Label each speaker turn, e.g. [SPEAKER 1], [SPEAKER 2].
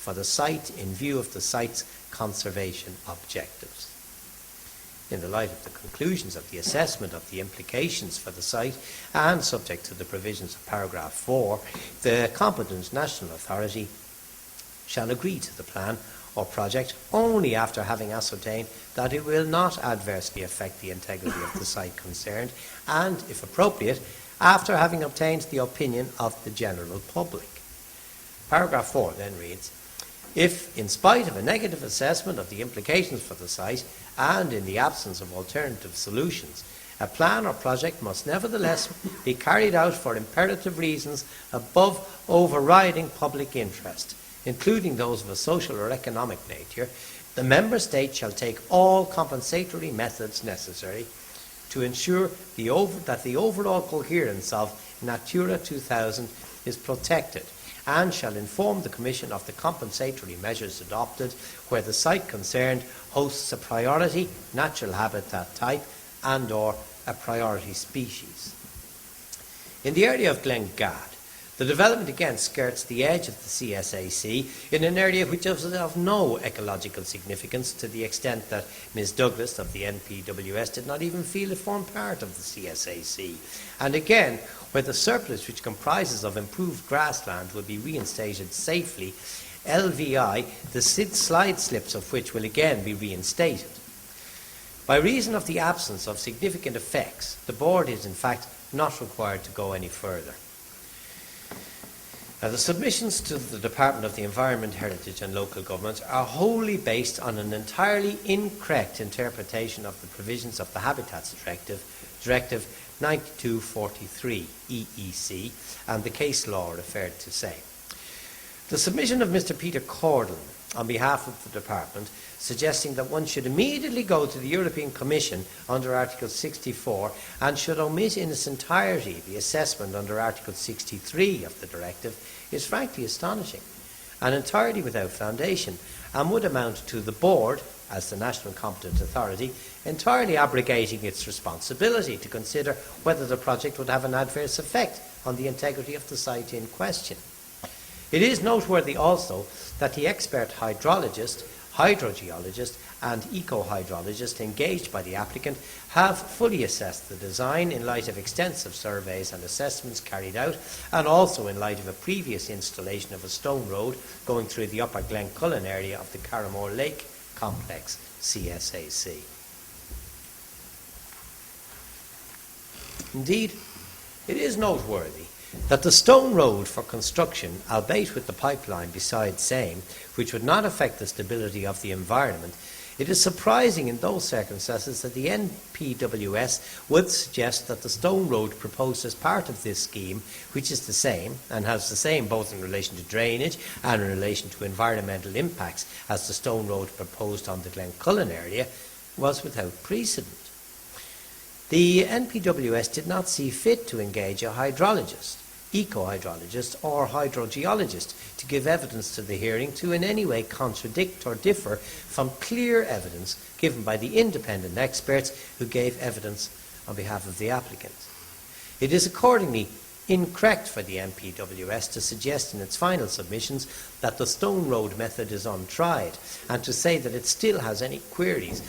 [SPEAKER 1] for the site in view of the site's conservation objectives. In the light of the conclusions of the assessment of the implications for the site and subject to the provisions of paragraph 4, the competent national authority shall agree to the plan or project only after having ascertained that it will not adversely affect the integrity of the site concerned and, if appropriate, after having obtained the opinion of the general public. Paragraph 4 then reads, if, in spite of a negative assessment of the implications for the site and in the absence of alternative solutions, a plan or project must nevertheless be carried out for imperative reasons above overriding public interest, including those of a social or economic nature, the Member State shall take all compensatory methods necessary to ensure that the overall coherence of Natura 2000 is protected, and shall inform the Commission of the compensatory measures adopted where the site concerned hosts a priority natural habitat type and or a priority species. In the area of Glengad, the development again skirts the edge of the CSAC in an area which is of no ecological significance, to the extent that Ms Douglas of the NPWS did not even feel it formed part of the CSAC. And again, where the surplus which comprises of improved grassland will be reinstated safely, LVI, the slide slips of which will again be reinstated. By reason of the absence of significant effects, the Board is in fact not required to go any further. Now, the submissions to the Department of the Environment, Heritage and Local Government are wholly based on an entirely incorrect interpretation of the provisions of the Habitats Directive, Directive 9243 EEC, and the case law referred to same. The submission of Mr. Peter Cordon on behalf of the Department, suggesting that one should immediately go to the European Commission under Article 64 and should omit in its entirety the assessment under Article 63 of the Directive, is frankly astonishing and entirely without foundation, and would amount to the Board, as the national competent authority, entirely abrogating its responsibility to consider whether the project would have an adverse effect on the integrity of the site in question. It is noteworthy also that the expert hydrologist, hydrogeologist and eco-hydrologist engaged by the applicant have fully assessed the design in light of extensive surveys and assessments carried out, and also in light of a previous installation of a stone road going through the upper Glencullen area of the Carramore Lake Complex, CSAC. Indeed, it is noteworthy that the stone road for construction, albeit with the pipeline beside same, which would not affect the stability of the environment, it is surprising in those circumstances that the NPWS would suggest that the stone road proposed as part of this scheme, which is the same and has the same both in relation to drainage and in relation to environmental impacts as the stone road proposed on the Glencullen area, was without precedent. The NPWS did not see fit to engage a hydrologist, eco-hydrologist or hydrogeologist to give evidence to the hearing to in any way contradict or differ from clear evidence given by the independent experts who gave evidence on behalf of the applicant. It is accordingly incorrect for the NPWS to suggest in its final submissions that the stone road method is untried, and to say that it still has any queries